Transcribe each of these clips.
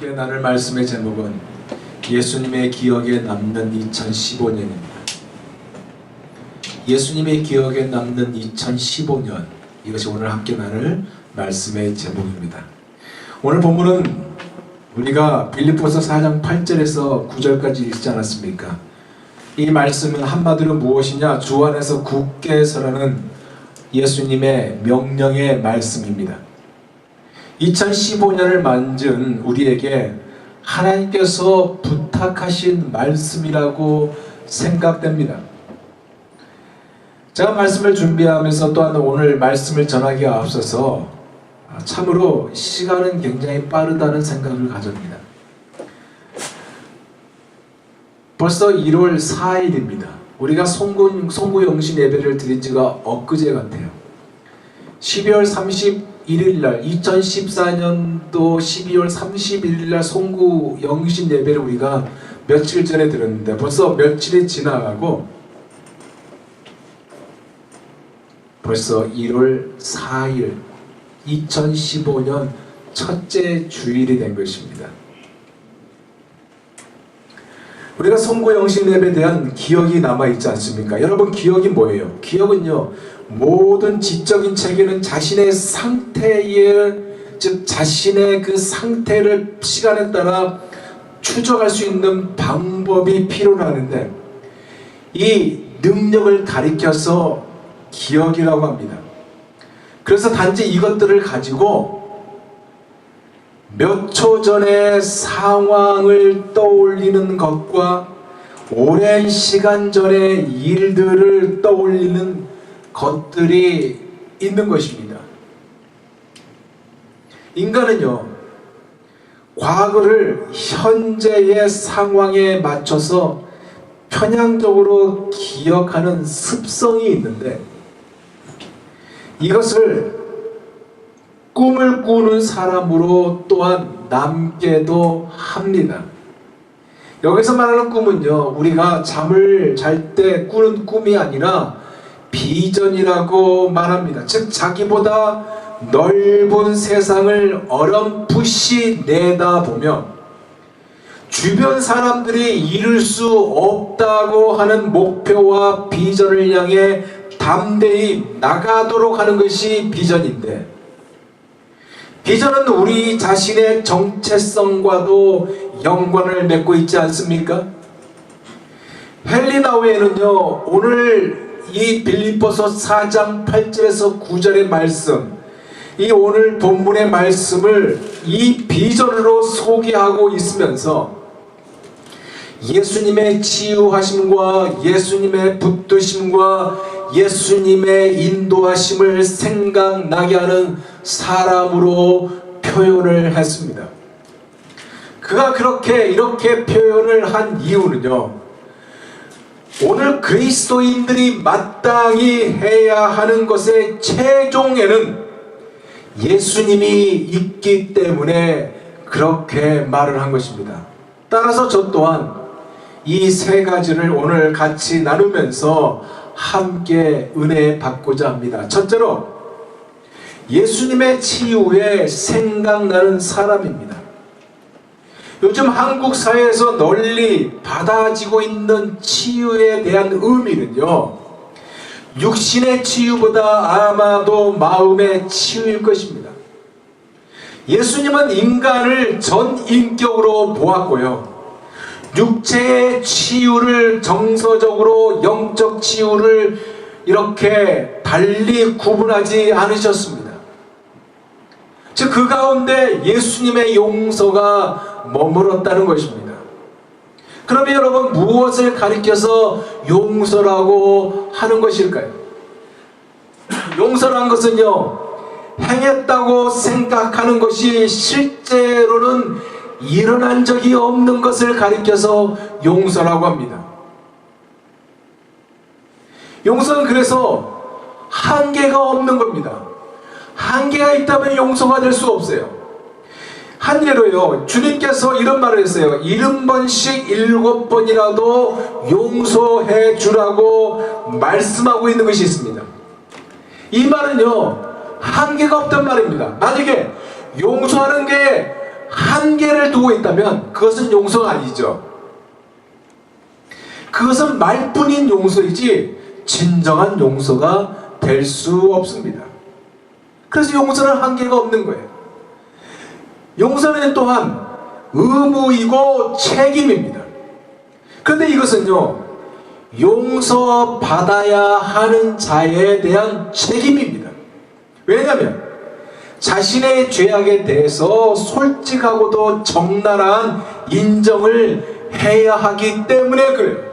함께 나눌 말씀의 제목은 예수님의 기억에 남는 2015년입니다. 예수님의 기억에 남는 2015년, 이것이 오늘 함께 나눌 말씀의 제목입니다. 오늘 본문은 우리가 빌립보서 4장 8절에서 9절까지 읽지 않았습니까? 이 말씀은 한마디로 무엇이냐? 주 안에서 굳게 서라는 예수님의 명령의 말씀입니다. 2015년을 만든 우리에게 하나님께서 부탁하신 말씀이라고 생각됩니다. 제가 말씀을 준비하면서 또한 오늘 말씀을 전하기에 앞서서 참으로 시간은 굉장히 빠르다는 생각을 가집니다. 벌써 1월 4일입니다. 우리가 송구영신 예배를 드린 지가 엊그제 같아요. 12월 31일날 2014년도 12월 31일날 송구영신 예배를 우리가 며칠 전에 드렸는데 벌써 며칠이 지나가고 벌써 1월 4일 2015년 첫째 주일이 된 것입니다. 우리가 송구영신 예배에 대한 기억이 남아있지 않습니까? 여러분, 기억이 뭐예요? 기억은요, 모든 지적인 체계는 자신의 상태에, 즉 자신의 그 상태를 시간에 따라 추적할 수 있는 방법이 필요하는데, 이 능력을 가리켜서 기억이라고 합니다. 그래서 단지 이것들을 가지고 몇 초 전의 상황을 떠올리는 것과 오랜 시간 전의 일들을 떠올리는 것들이 있는 것입니다. 인간은요, 과거를 현재의 상황에 맞춰서 편향적으로 기억하는 습성이 있는데, 이것을 꿈을 꾸는 사람으로 또한 남게도 합니다. 여기서 말하는 꿈은요, 우리가 잠을 잘 때 꾸는 꿈이 아니라 비전이라고 말합니다. 즉 자기보다 넓은 세상을 어렴풋이 내다보며 주변 사람들이 이룰 수 없다고 하는 목표와 비전을 향해 담대히 나가도록 하는 것이 비전인데, 비전은 우리 자신의 정체성과도 연관을 맺고 있지 않습니까? 헬리나우에는요, 오늘 이 빌립보서 4장 8절에서 9절의 말씀, 이 오늘 본문의 말씀을 이 비전으로 소개하고 있으면서 예수님의 치유하심과 예수님의 붙드심과 예수님의 인도하심을 생각나게 하는 사람으로 표현을 했습니다. 그가 이렇게 표현을 한 이유는요, 오늘 그리스도인들이 마땅히 해야 하는 것의 최종에는 예수님이 있기 때문에 그렇게 말을 한 것입니다. 따라서 저 또한 이 세 가지를 오늘 같이 나누면서 함께 은혜 받고자 합니다. 첫째로, 예수님의 치유에 생각나는 사람입니다. 요즘 한국 사회에서 널리 받아지고 있는 치유에 대한 의미는요, 육신의 치유보다 아마도 마음의 치유일 것입니다. 예수님은 인간을 전 인격으로 보았고요, 육체의 치유를 정서적으로 영적 치유를 이렇게 달리 구분하지 않으셨습니다. 즉 그 가운데 예수님의 용서가 머물렀다는 것입니다. 그러면 여러분, 무엇을 가리켜서 용서라고 하는 것일까요? 용서라는 것은요, 행했다고 생각하는 것이 실제로는 일어난 적이 없는 것을 가리켜서 용서라고 합니다. 용서는 그래서 한계가 없는 겁니다. 한계가 있다면 용서가 될 수 없어요. 한 예로요, 주님께서 이런 말을 했어요. 70번씩 7번이라도 용서해 주라고 말씀하고 있는 것이 있습니다. 이 말은요, 한계가 없단 말입니다. 만약에 용서하는 게 한계를 두고 있다면 그것은 용서가 아니죠. 그것은 말뿐인 용서이지 진정한 용서가 될 수 없습니다. 그래서 용서는 한계가 없는 거예요. 용서는 또한 의무이고 책임입니다. 그런데 이것은요, 용서받아야 하는 자에 대한 책임입니다. 왜냐하면 자신의 죄악에 대해서 솔직하고도 적나라한 인정을 해야 하기 때문에 그래요.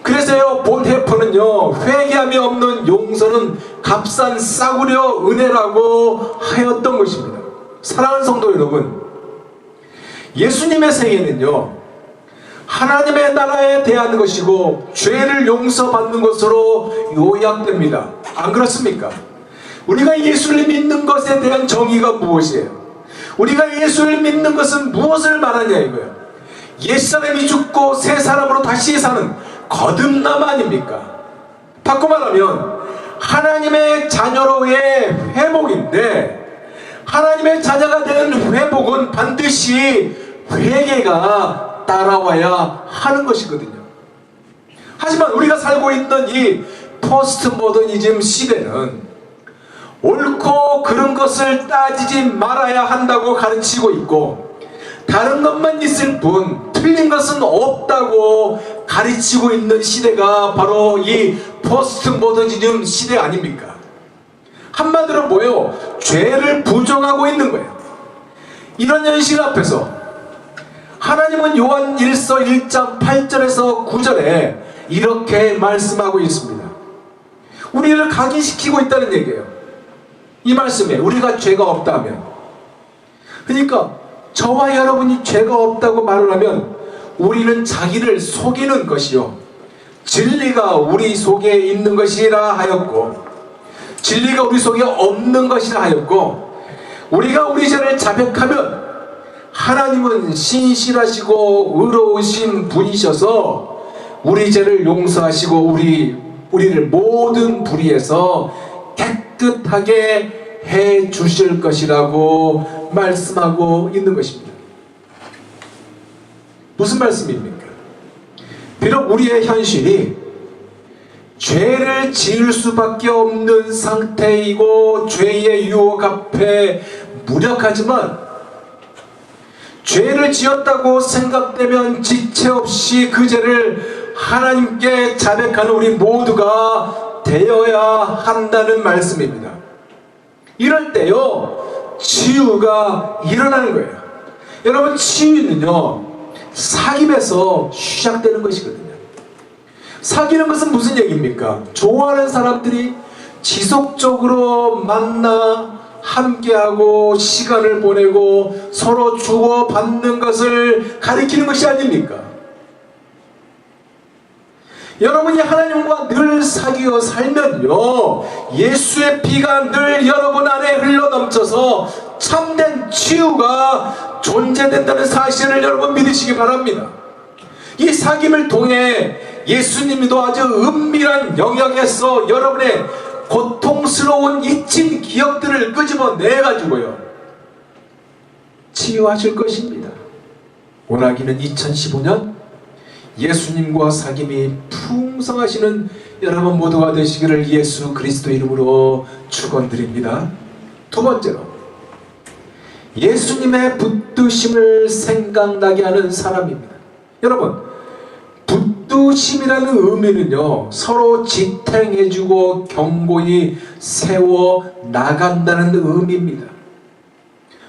그래서요, 본해퍼는요, 회개함이 없는 용서는 값싼 싸구려 은혜라고 하였던 것입니다. 사랑하는 성도 여러분, 예수님의 생애는요, 하나님의 나라에 대한 것이고 죄를 용서받는 것으로 요약됩니다. 안 그렇습니까? 우리가 예수를 믿는 것에 대한 정의가 무엇이에요? 우리가 예수를 믿는 것은 무엇을 말하냐 이거예요. 옛사람이 죽고 새 사람으로 다시 사는 거듭남 아닙니까? 바꿔 말하면 하나님의 자녀로의 회복인데, 하나님의 자녀가 되는 회복은 반드시 회개가 따라와야 하는 것이거든요. 하지만 우리가 살고 있는 이 포스트 모더니즘 시대는 옳고 그른 것을 따지지 말아야 한다고 가르치고 있고, 다른 것만 있을 뿐 틀린 것은 없다고 가르치고 있는 시대가 바로 이 포스트 모더니즘 시대 아닙니까? 한마디로 뭐예요? 죄를 부정하고 있는 거예요. 이런 현실 앞에서 하나님은 요한 1서 1장 8절에서 9절에 이렇게 말씀하고 있습니다. 우리를 각인시키고 있다는 얘기예요. 이 말씀에 우리가 죄가 없다면, 그러니까 저와 여러분이 죄가 없다고 말을 하면 우리는 자기를 속이는 것이요, 진리가 우리 속에 있는 것이라 하였고, 진리가 우리 속에 없는 것이라 하였고, 우리가 우리 죄를 자백하면 하나님은 신실하시고 의로우신 분이셔서 우리 죄를 용서하시고 우리를 모든 불의에서 깨끗하게 해 주실 것이라고 말씀하고 있는 것입니다. 무슨 말씀입니까? 비록 우리의 현실이 죄를 지을 수밖에 없는 상태이고 죄의 유혹 앞에 무력하지만, 죄를 지었다고 생각되면 지체 없이 그 죄를 하나님께 자백하는 우리 모두가 되어야 한다는 말씀입니다. 이럴 때요, 치유가 일어나는 거예요. 여러분, 치유는요, 사귐에서 시작되는 것이거든요. 사귀는 것은 무슨 얘기입니까? 좋아하는 사람들이 지속적으로 만나 함께하고 시간을 보내고 서로 주고받는 것을 가리키는 것이 아닙니까? 여러분이 하나님과 늘 사귀어 살면요, 예수의 피가 늘 여러분 안에 흘러넘쳐서 참된 치유가 존재된다는 사실을 여러분 믿으시기 바랍니다. 이 사귐을 통해 예수님도 아주 은밀한 영역에서 여러분의 고통스러운 잊힌 기억들을 끄집어내가지고요, 치유하실 것입니다. 원하기는 2015년 예수님과 사귐이 풍성하시는 여러분 모두가 되시기를 예수 그리스도 이름으로 축원드립니다. 두 번째로, 예수님의 붙드심을 생각나게 하는 사람입니다. 여러분, 붙드심이라는 의미는요, 서로 지탱해주고 견고히 세워 나간다는 의미입니다.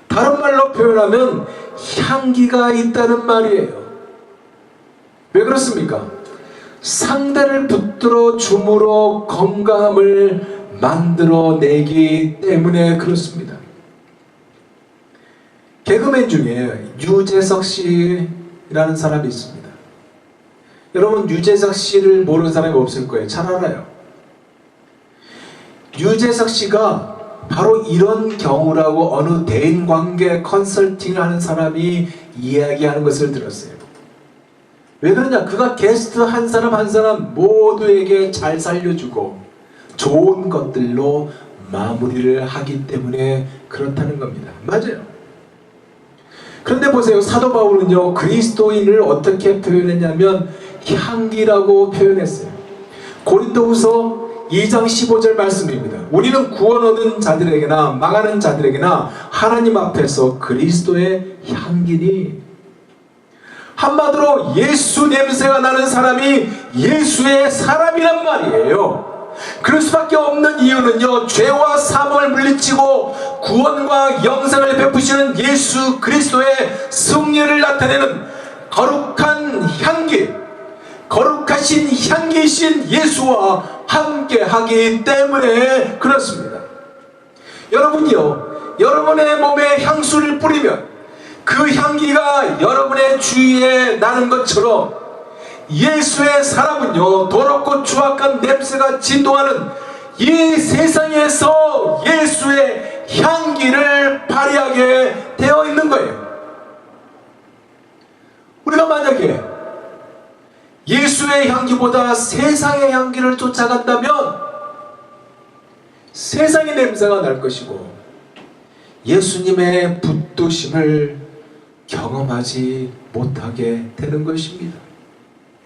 다른 말로 표현하면 향기가 있다는 말이에요. 왜 그렇습니까? 상대를 붙들어 줌으로 건강함을 만들어내기 때문에 그렇습니다. 개그맨 중에 유재석 씨라는 사람이 있습니다. 여러분, 유재석 씨를 모르는 사람이 없을 거예요. 잘 알아요. 유재석 씨가 바로 이런 경우라고 어느 대인관계 컨설팅을 하는 사람이 이야기하는 것을 들었어요. 왜 그러냐? 그가 게스트 한 사람 한 사람 모두에게 잘 살려주고 좋은 것들로 마무리를 하기 때문에 그렇다는 겁니다. 맞아요. 그런데 보세요. 사도 바울은요, 그리스도인을 어떻게 표현했냐면 향기라고 표현했어요. 고린도후서 2장 15절 말씀입니다. 우리는 구원 얻은 자들에게나 망하는 자들에게나 하나님 앞에서 그리스도의 향기니. 한마디로 예수 냄새가 나는 사람이 예수의 사람이란 말이에요. 그럴 수밖에 없는 이유는요, 죄와 사망을 물리치고 구원과 영생을 베푸시는 예수 그리스도의 승리를 나타내는 거룩한 향기, 거룩하신 향기이신 예수와 함께하기 때문에 그렇습니다. 여러분이요, 여러분의 몸에 향수를 뿌리면 그 향기가 여러분의 주위에 나는 것처럼 예수의 사람은요, 더럽고 추악한 냄새가 진동하는 이 세상에서 예수의 향기를 발휘하게 되어 있는 거예요. 우리가 만약에 예수의 향기보다 세상의 향기를 쫓아간다면 세상의 냄새가 날 것이고 예수님의 붙드심을 경험하지 못하게 되는 것입니다.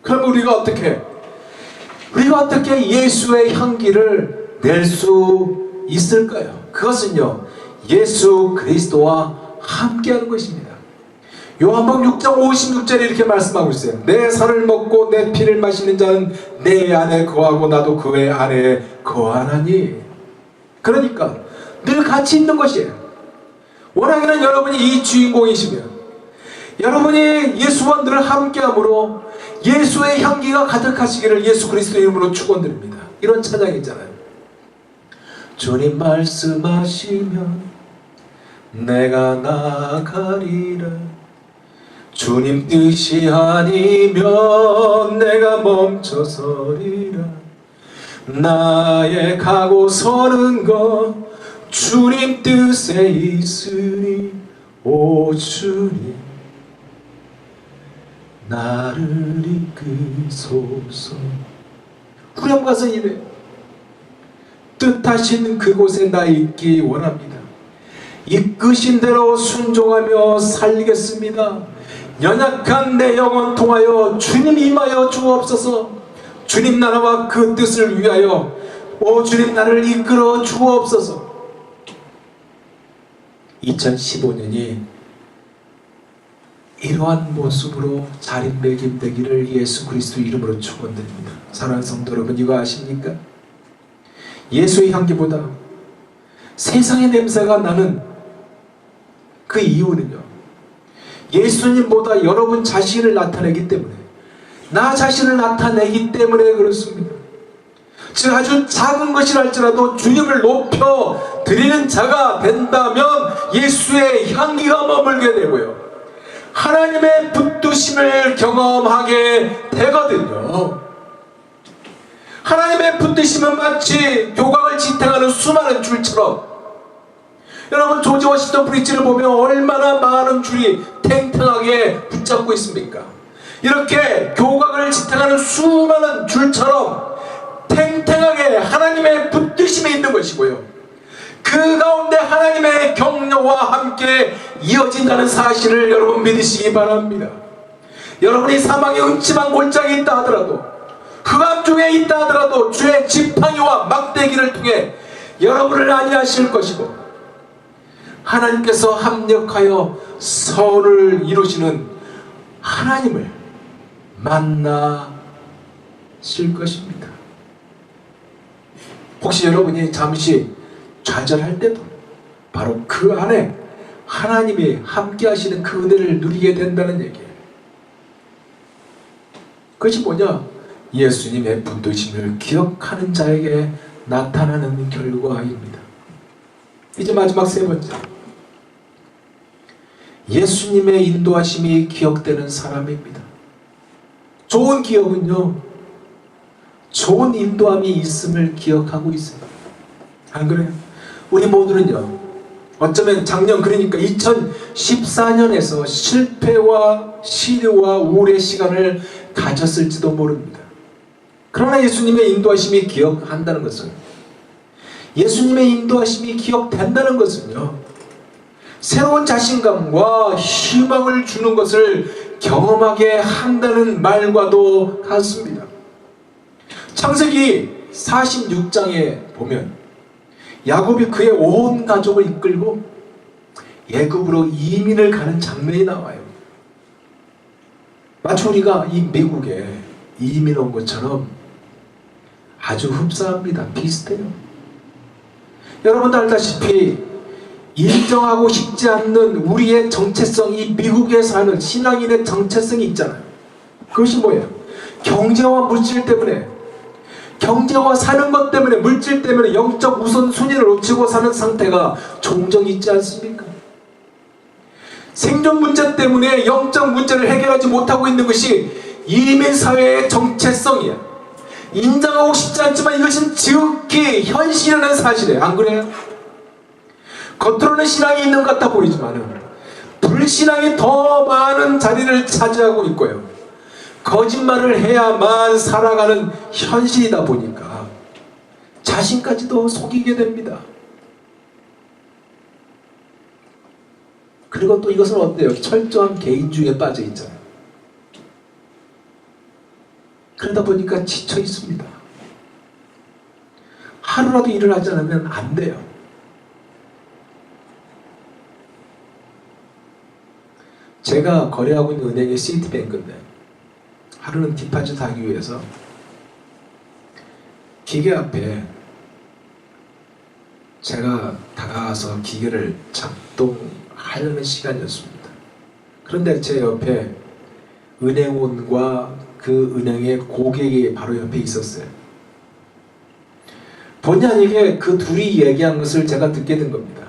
그럼 우리가 어떻게 예수의 향기를 낼 수 있을까요? 그것은요, 예수 그리스도와 함께하는 것입니다. 요한복음 6장 56절에 이렇게 말씀하고 있어요. 내 살을 먹고 내 피를 마시는 자는 내 안에 거하고 나도 그의 안에 거하나니. 그러니까 늘 같이 있는 것이에요. 원하기는 여러분이 이 주인공이시면, 여러분이 예수와 늘 함께함으로 예수의 향기가 가득하시기를 예수 그리스도 이름으로 축원드립니다. 이런 찬양이 있잖아요. 주님 말씀하시면 내가 나아가리라. 주님 뜻이 아니면 내가 멈춰서리라. 나의 가고 서는 것 주님 뜻에 있으니 오 주님 나를 이끄소서. 후렴 가서 이래, 뜻하신 그곳에 나 있기 원합니다. 이끄신 대로 순종하며 살겠습니다. 연약한 내 영혼 통하여 주님 임하여 주옵소서. 주님 나라와 그 뜻을 위하여 오 주님 나를 이끌어 주옵소서. 2015년이 이러한 모습으로 자린매김되기를 예수 그리스도 이름으로 축원드립니다. 사랑하는 성도 여러분, 이거 아십니까? 예수의 향기보다 세상의 냄새가 나는 그 이유는요, 예수님보다 여러분 자신을 나타내기 때문에, 나 자신을 나타내기 때문에 그렇습니다. 즉 아주 작은 것이랄지라도 주님을 높여 드리는 자가 된다면 예수의 향기가 머물게 되고요, 하나님의 붙드심을 경험하게 되거든요. 하나님의 붙드심은 마치 교각을 지탱하는 수많은 줄처럼, 여러분 조지 워싱턴 브리지를 보면 얼마나 많은 줄이 탱탱하게 붙잡고 있습니까? 이렇게 교각을 지탱하는 수많은 줄처럼 탱탱하게 하나님의 붙드심이 있는 것이고요, 그 가운데 하나님의 격려와 함께 이어진다는 사실을 여러분 믿으시기 바랍니다. 여러분이 사망의 음침한 골짜기에 있다 하더라도, 흑암 중에 있다 하더라도 주의 지팡이와 막대기를 통해 여러분을 안위하실 것이고, 하나님께서 합력하여 선을 이루시는 하나님을 만나실 것입니다. 혹시 여러분이 잠시 좌절할 때도 바로 그 안에 하나님이 함께 하시는 그 은혜를 누리게 된다는 얘기예요. 그것이 뭐냐? 예수님의 붙드심을 기억하는 자에게 나타나는 결과입니다. 이제 마지막 세 번째, 예수님의 인도하심이 기억되는 사람입니다. 좋은 기억은요, 좋은 인도함이 있음을 기억하고 있어요. 안 그래요? 우리 모두는요, 어쩌면 작년, 그러니까 2014년에서 실패와 시련과 우울의 시간을 가졌을지도 모릅니다. 그러나 예수님의 인도하심이 기억한다는 것은, 예수님의 인도하심이 기억된다는 것은요, 새로운 자신감과 희망을 주는 것을 경험하게 한다는 말과도 같습니다. 창세기 46장에 보면 야곱이 그의 온 가족을 이끌고 애굽으로 이민을 가는 장면이 나와요. 마치 우리가 이 미국에 이민 온 것처럼 아주 흡사합니다. 비슷해요. 여러분도 알다시피 인정하고 싶지 않는 우리의 정체성, 이 미국에 사는 신앙인의 정체성이 있잖아요. 그것이 뭐예요? 경제와 물질 때문에, 경제와 사는 것 때문에, 물질 때문에 영적 우선순위를 놓치고 사는 상태가 종종 있지 않습니까? 생존 문제 때문에 영적 문제를 해결하지 못하고 있는 것이 이민사회의 정체성이야. 인정하고 싶지 않지만 이것은 지극히 현실이라는 사실이에요. 안 그래요? 겉으로는 신앙이 있는 것 같아 보이지만 불신앙이 더 많은 자리를 차지하고 있고요. 거짓말을 해야만 살아가는 현실이다 보니까 자신까지도 속이게 됩니다. 그리고 또 이것은 어때요? 철저한 개인주의에 빠져 있잖아요. 그러다 보니까 지쳐 있습니다. 하루라도 일을 하지 않으면 안 돼요. 제가 거래하고 있는 은행이 시티뱅크인데 하루는 디파짓 하기 위해서 기계 앞에 제가 다가가서 기계를 작동하려는 시간이었습니다. 그런데 제 옆에 은행원과 그 은행의 고객이 바로 옆에 있었어요. 본의 아니게 그 둘이 얘기한 것을 제가 듣게 된 겁니다.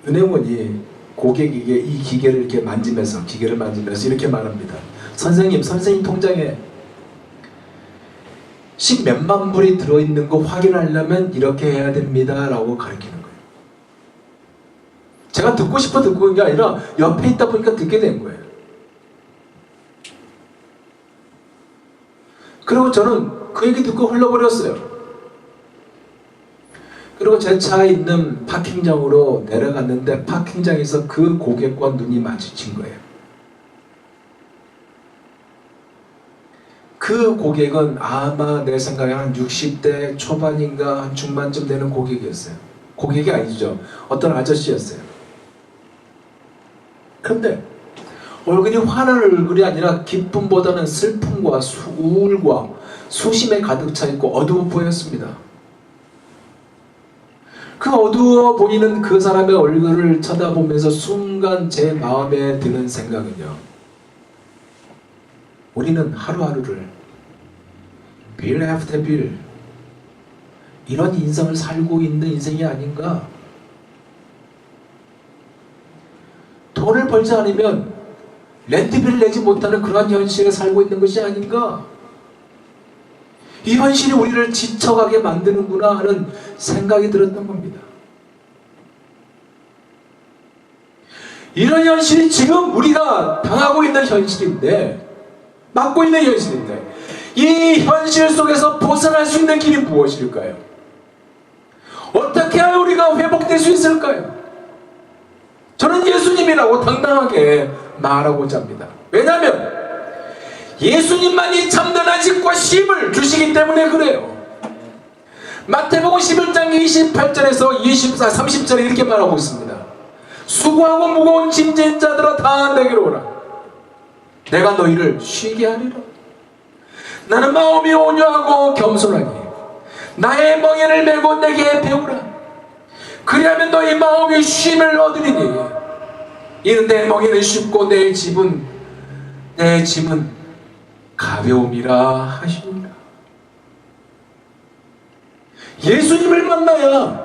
은행원이 고객에게 이 기계를 이렇게 만지면서 이렇게 말합니다. 선생님 통장에 십몇만 불이 들어있는 거 확인하려면 이렇게 해야 됩니다 라고 가르치는 거예요. 제가 듣고 싶어 듣고 있는 게 아니라 옆에 있다 보니까 듣게 된 거예요. 그리고 저는 그 얘기 듣고 흘러버렸어요. 그리고 제 차에 있는 파킹장으로 내려갔는데 파킹장에서 그 고객과 눈이 마주친 거예요. 그 고객은 아마 내 생각에 한 60대 초반인가 한 중반쯤 되는 고객이었어요. 고객이 아니죠. 어떤 아저씨였어요. 그런데 얼굴이 환한 얼굴이 아니라 기쁨보다는 슬픔과 우울과 수심에 가득 차 있고 어두워 보였습니다. 그 어두워 보이는 그 사람의 얼굴을 쳐다보면서 순간 제 마음에 드는 생각은요. 우리는 하루하루를 빌 애프터 빌 이런 인생을 살고 있는 인생이 아닌가. 돈을 벌지 않으면 렌트비를 내지 못하는 그러한 현실에 살고 있는 것이 아닌가. 이 현실이 우리를 지쳐가게 만드는구나 하는 생각이 들었던 겁니다. 이런 현실이 지금 우리가 당하고 있는 현실인데, 맞고 있는 현실인데, 이 현실 속에서 벗어날 수 있는 길이 무엇일까요? 어떻게 하면 우리가 회복될 수 있을까요? 저는 예수님이라고 당당하게 말하고자 합니다. 왜냐하면 예수님만이 참된 안식과 쉼을 주시기 때문에 그래요. 마태복음 11장 28절에서 30절에 이렇게 말하고 있습니다. 수고하고 무거운 짐진 자들아 다 내게로 오라. 내가 너희를 쉬게 하리라. 나는 마음이 온유하고 겸손하니 나의 멍에를 메고 내게 배우라. 그리하면 너희 마음이 쉼을 얻으리니 이는 내 멍에는 쉽고 내 짐은 가벼움이라 하시니라. 예수님을 만나야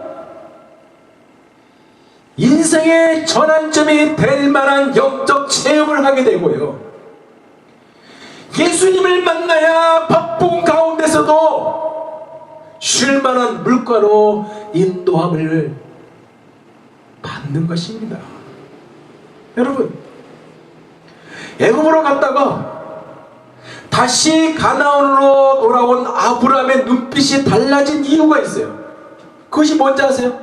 인생의 전환점이 될 만한 영적 체험을 하게 되고요. 예수님을 만나야 바쁜 가운데서도 쉴 만한 물가로 인도함을 받는 것입니다. 여러분, 애굽으로 갔다가 다시 가나안으로 돌아온 아브라함의 눈빛이 달라진 이유가 있어요. 그것이 뭔지 아세요?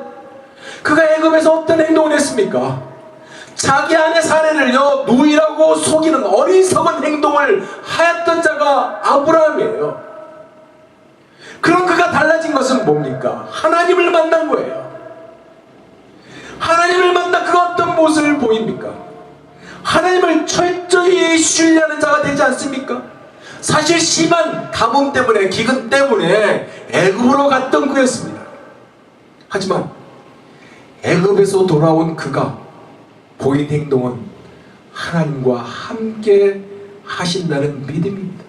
그가 애굽에서 어떤 행동을 했습니까? 자기 아내 사례를요 누이라고 속이는 어리석은 행동을 하였던 자가 아브라함이에요. 그럼 그가 달라진 것은 뭡니까? 하나님을 만난 거예요. 하나님을 만나 그가 어떤 모습을 보입니까? 하나님을 철저히 신뢰하는 자가 되지 않습니까? 사실 심한 가뭄 때문에, 기근 때문에 애굽으로 갔던 그였습니다. 하지만 애굽에서 돌아온 그가 보인 행동은 하나님과 함께 하신다는 믿음입니다.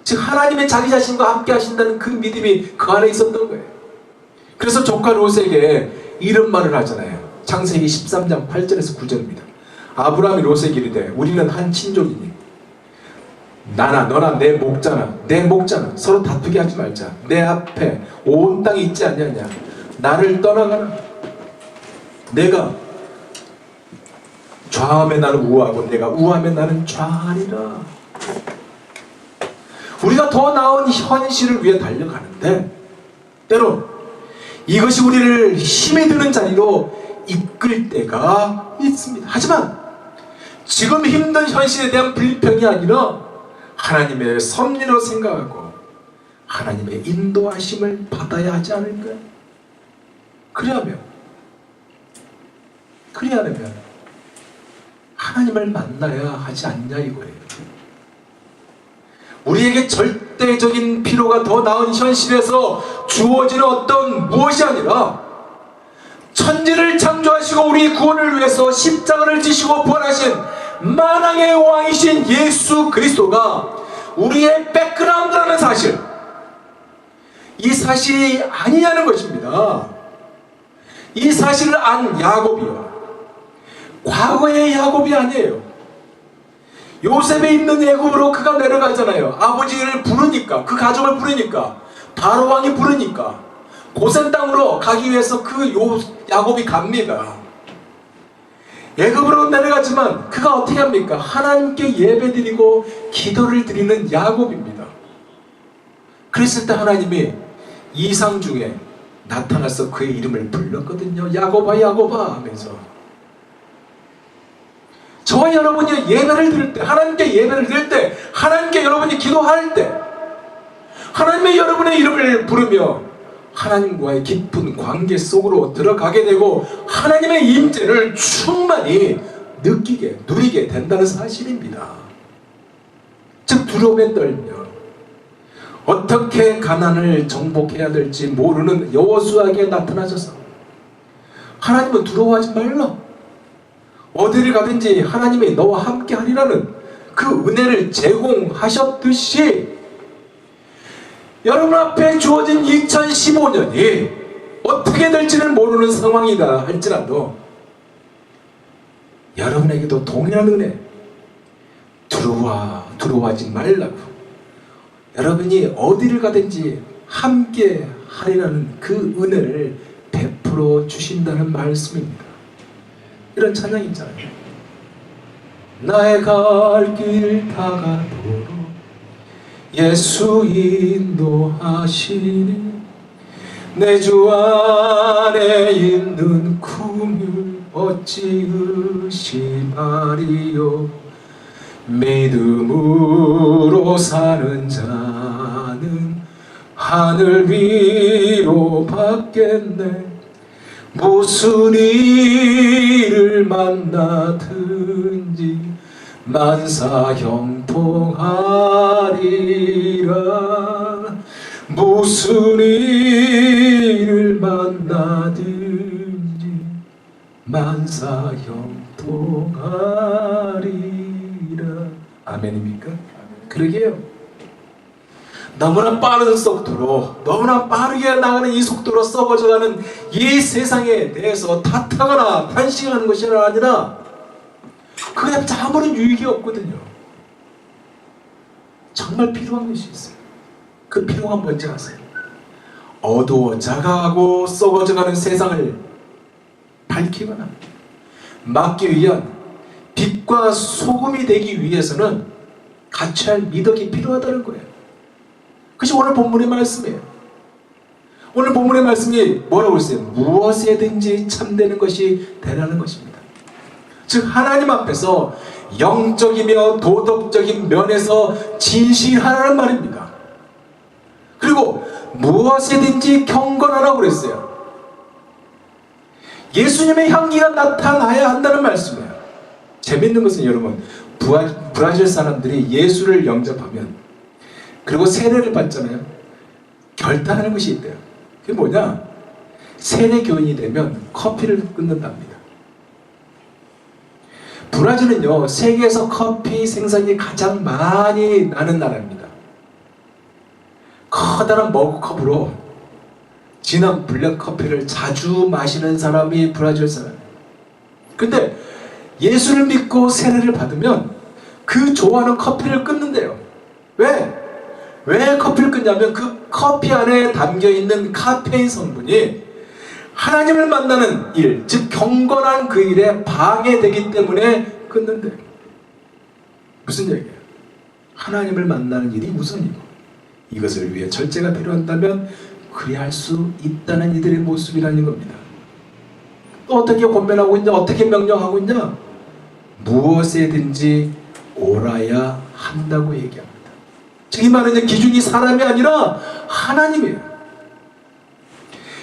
즉 하나님의 자기 자신과 함께 하신다는 그 믿음이 그 안에 있었던 거예요. 그래서 조카 롯에게 이런 말을 하잖아요. 창세기 13장 8절에서 9절입니다. 아브라함이 롯에게 이르되 우리는 한 친족이니 나나 너나 내 목자나 서로 다투게 하지 말자. 내 앞에 온 땅이 있지 않냐냐. 나를 떠나가라. 내가 좌하면 나는 우하고 내가 우하면 나는 좌하리라. 우리가 더 나은 현실을 위해 달려가는데 때로 이것이 우리를 힘이 드는 자리로 이끌 때가 있습니다. 하지만 지금 힘든 현실에 대한 불평이 아니라 하나님의 섭리로 생각하고 하나님의 인도하심을 받아야 하지 않을까요? 그리하면 하나님을 만나야 하지 않냐 이거예요. 우리에게 절대적인 필요가 더 나은 현실에서 주어지는 어떤 무엇이 아니라 천지를 창조하시고 우리 구원을 위해서 십자가를 지시고 부활하신 만왕의 왕이신 예수 그리스도가 우리의 백그라운드라는 사실, 이 사실이 아니냐는 것입니다. 이 사실을 안 야곱이요, 과거의 야곱이 아니에요. 요셉에 있는 애굽으로 그가 내려가잖아요. 아버지를 부르니까, 그 가족을 부르니까, 바로 왕이 부르니까 고센 땅으로 가기 위해서 야곱이 갑니다. 애굽으로 내려가지만 그가 어떻게 합니까? 하나님께 예배드리고 기도를 드리는 야곱입니다. 그랬을 때 하나님이 이상 중에 나타나서 그의 이름을 불렀거든요. 야곱아 야곱아 하면서. 저와 여러분이 예배를 드릴 때, 하나님께 예배를 드릴 때, 하나님께 여러분이 기도할 때 하나님의 여러분의 이름을 부르며 하나님과의 깊은 관계 속으로 들어가게 되고 하나님의 임재를 충만히 누리게 된다는 사실입니다. 즉 두려움에 떨며 어떻게 가난을 정복해야 될지 모르는 여호수아에게 나타나셔서 하나님은 두려워하지 말라, 어디를 가든지 하나님이 너와 함께 하리라는 그 은혜를 제공하셨듯이 여러분 앞에 주어진 2015년이 어떻게 될지는 모르는 상황이다 할지라도 여러분에게도 동일한 은혜, 두려워하지 말라고, 여러분이 어디를 가든지 함께 하리라는 그 은혜를 베풀어 주신다는 말씀입니다. 이런 찬양이 있잖아요. 나의 갈 길 다가도록 예수 인도하시니 내 주 안에 있는 꿈을 어찌 의심하리요. 믿음으로 사는 자는 하늘 위로 받겠네. 무슨 일을 만나든지 만사 형통하리라. 무슨 일을 만나든지 만사 형통하리라. 아멘입니까? 그러게요. 너무나 빠른 속도로, 너무나 빠르게 나가는 이 속도로 썩어져가는 이 세상에 대해서 탓하거나 탄식하는 것이 아니라 그게 아무런 유익이 없거든요. 정말 필요한 것이 있어요. 그 필요가 뭔지 아세요? 어두워 자가하고 썩어져가는 세상을 밝히거나 막기 위한 빛과 소금이 되기 위해서는 갖춰야 할 미덕이 필요하다는 거예요. 그것이 오늘 본문의 말씀이에요. 오늘 본문의 말씀이 뭐라고 했어요? 무엇에든지 참되는 것이 되라는 것입니다. 즉 하나님 앞에서 영적이며 도덕적인 면에서 진실하라는 말입니다. 그리고 무엇이든지 경건하라고 그랬어요. 예수님의 향기가 나타나야 한다는 말씀이에요. 재밌는 것은 여러분, 브라질 사람들이 예수를 영접하면, 그리고 세례를 받잖아요. 결단하는 것이 있대요. 그게 뭐냐? 세례교인이 되면 커피를 끊는답니다. 브라질은요, 세계에서 커피 생산이 가장 많이 나는 나라입니다. 커다란 머그컵으로 진한 블랙 커피를 자주 마시는 사람이 브라질 사람이에요. 근데 예수를 믿고 세례를 받으면 그 좋아하는 커피를 끊는데요. 왜? 왜 커피를 끊냐면 그 커피 안에 담겨있는 카페인 성분이 하나님을 만나는 일, 즉 경건한 그 일에 방해되기 때문에 끊는데요. 무슨 얘기예요? 하나님을 만나는 일이 우선이고 이것을 위해 절제가 필요한다면 그리할 수 있다는 이들의 모습이라는 겁니다. 또 어떻게 권면하고 있냐? 어떻게 명령하고 있냐? 무엇에든지 옳아야 한다고 얘기합니다. 즉 이 말은 기준이 사람이 아니라 하나님이에요.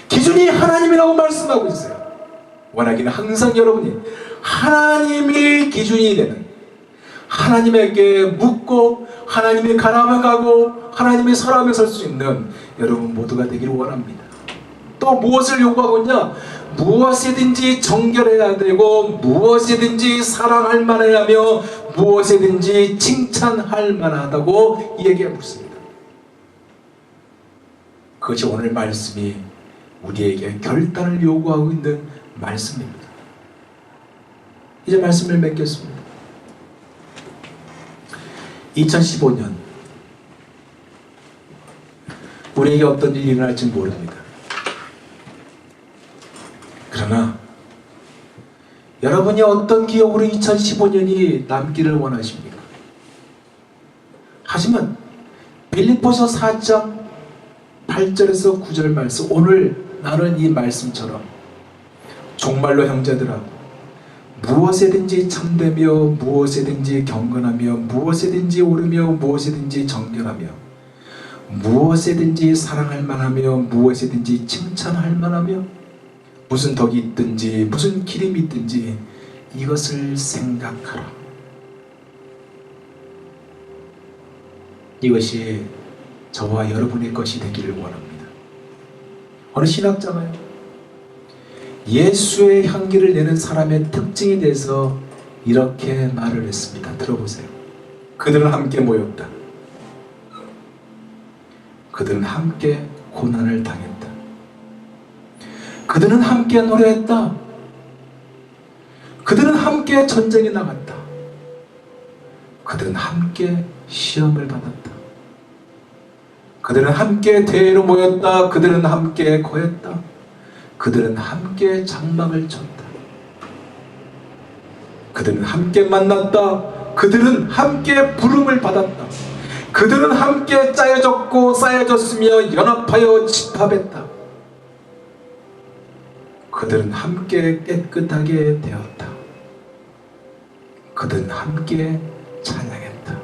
기준이 하나님이라고 말씀하고 있어요. 원하기는 항상 여러분이 하나님이 기준이 되는, 하나님에게 묻고 하나님이 가라면 가고 하나님이 서라면 설 수 있는 여러분 모두가 되기를 원합니다. 또 무엇을 요구하고 있냐? 무엇이든지 정결해야 되고 무엇이든지 사랑할 만해야 하며 무엇이든지 칭찬할 만하다고 얘기하고 있습니다. 그것이 오늘 말씀이 우리에게 결단을 요구하고 있는 말씀입니다. 이제 말씀을 맺겠습니다. 2015년 우리에게 어떤 일이 일어날지 모릅니다. 그러나 여러분이 어떤 기억으로 2015년이 남기를 원하십니까? 하지만 빌립보서 4장 8절에서 9절 말씀, 오늘 나는 이 말씀처럼 정말로 형제들아 무엇에든지 참되며 무엇에든지 경건하며 무엇에든지 옳으며 무엇에든지 정결하며 무엇에든지 사랑할 만하며 무엇에든지 칭찬할 만하며 무슨 덕이 있든지 무슨 기림이 있든지 이것을 생각하라. 이것이 저와 여러분의 것이 되기를 원합니다. 어느 신학자가요, 예수의 향기를 내는 사람의 특징에 대해서 이렇게 말을 했습니다. 들어보세요. 그들은 함께 모였다. 그들은 함께 고난을 당했다. 그들은 함께 노래했다. 그들은 함께 전쟁에 나갔다. 그들은 함께 시험을 받았다. 그들은 함께 대회로 모였다. 그들은 함께 거했다. 그들은 함께 장막을 쳤다. 그들은 함께 만났다. 그들은 함께 부름을 받았다. 그들은 함께 짜여졌고 쌓여졌으며 연합하여 집합했다. 그들은 함께 깨끗하게 되었다. 그들은 함께 찬양했다.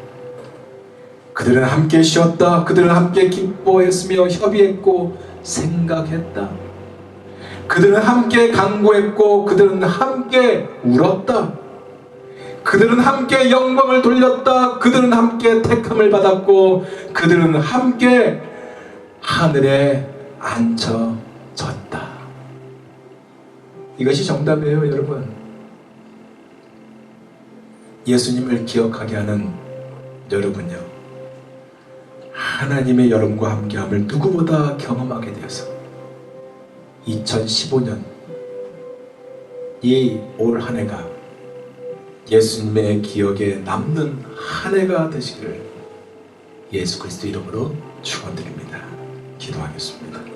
그들은 함께 쉬었다. 그들은 함께 기뻐했으며 협의했고 생각했다. 그들은 함께 간구했고 그들은 함께 울었다. 그들은 함께 영광을 돌렸다. 그들은 함께 택함을 받았고 그들은 함께 하늘에 앉혀졌다. 이것이 정답이에요, 여러분. 예수님을 기억하게 하는 여러분요, 하나님의 여러분과 함께함을 누구보다 경험하게 되어서 2015년 이 올 한 해가 예수님의 기억에 남는 한 해가 되시기를 예수 그리스도 이름으로 축원드립니다. 기도하겠습니다.